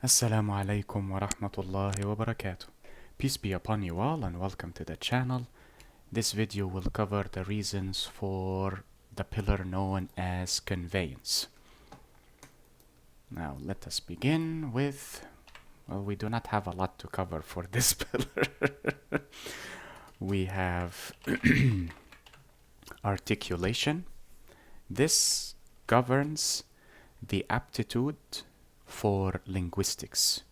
Assalamu alaikum wa rahmatullahi wa barakatuh. Peace be upon you all and welcome to the channel. This video will cover the reasons for the pillar known as conveyance. Now let us begin with, well, we do not have a lot to cover for this pillar. We have articulation. This governs the aptitude for linguistics.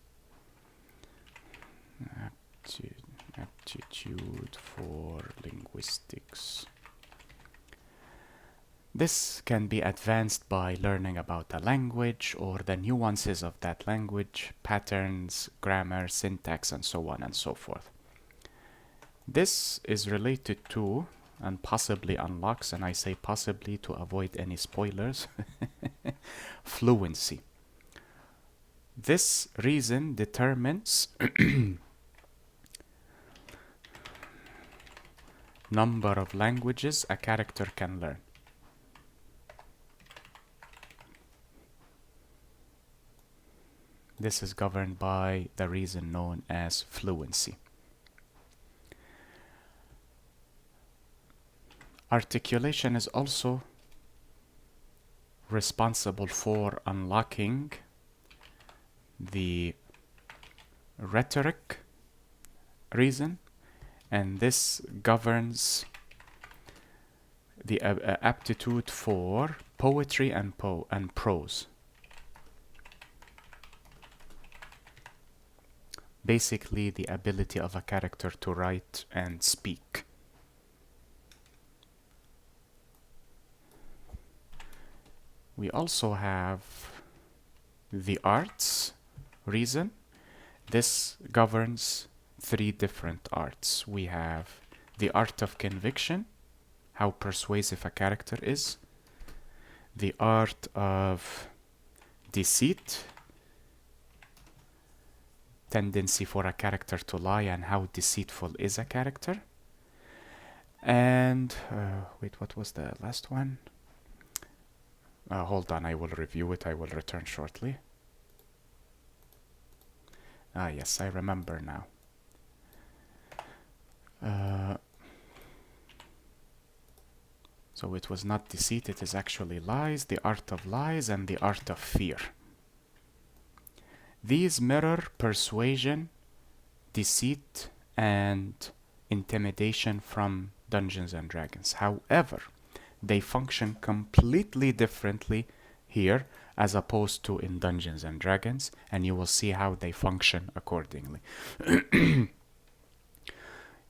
Aptitude for linguistics. This can be advanced by learning about the language or the nuances of that language, patterns, grammar, syntax, and so on and so forth. This is related to, and possibly unlocks, and I say possibly to avoid any spoilers, fluency. This reason determines number of languages a character can learn. This is governed by the reason known as fluency. Articulation is also responsible for unlocking the rhetoric reason, and this governs the aptitude for poetry and prose. Basically, the ability of a character to write and speak. We also have the arts reason. This governs three different arts. We have the art of conviction, how persuasive a character is, the art of deceit, tendency for a character to lie and how deceitful is a character, and wait, what was the last one? Hold on, I will review it. I will return shortly. Yes, I remember now. So it was not deceit, it is actually lies, the art of lies, and the art of fear. These mirror persuasion, deceit, and intimidation from Dungeons and Dragons. However, they function completely differently here as opposed to in Dungeons and Dragons, and you will see how they function accordingly.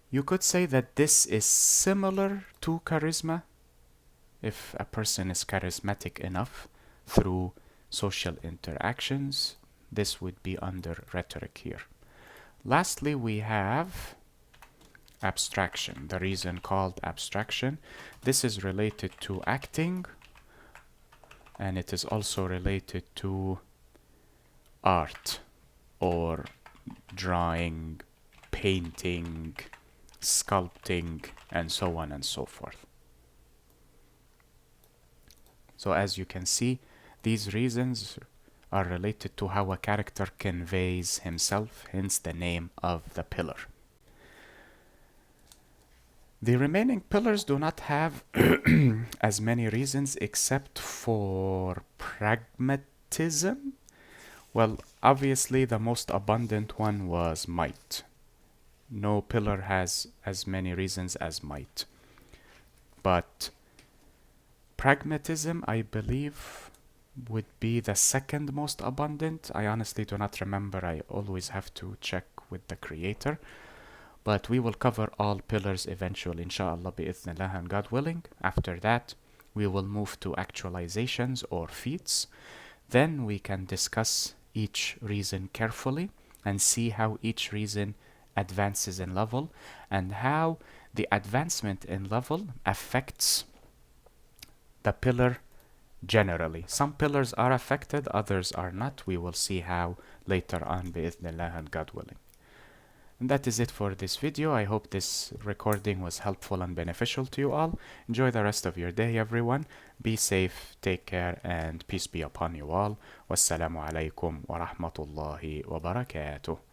You could say that this is similar to charisma. If a person is charismatic enough through social interactions, this would be under rhetoric here. Lastly, we have abstraction, the reason called abstraction. This is related to acting, and it is also related to art or drawing, painting, sculpting, and so on and so forth. So as you can see, these reasons are related to how a character conveys himself, hence the name of the pillar. The remaining pillars do not have as many reasons except for pragmatism. Well, obviously the most abundant one was might. No pillar has as many reasons as might. But pragmatism, I believe, would be the second most abundant. I honestly do not remember. I always have to check with the creator. But we will cover all pillars eventually, inshallah, bi'ithnillah, and God willing. After that, we will move to actualizations or feats. Then we can discuss each reason carefully and see how each reason advances in level and how the advancement in level affects the pillar generally. Some pillars are affected, others are not. We will see how later on, bi'ithnillah, and God willing. And that is it for this video. I hope this recording was helpful and beneficial to you all. Enjoy the rest of your day, everyone. Be safe, take care, and peace be upon you all. Wassalamu alaikum wa rahmatullahi wa barakatuh.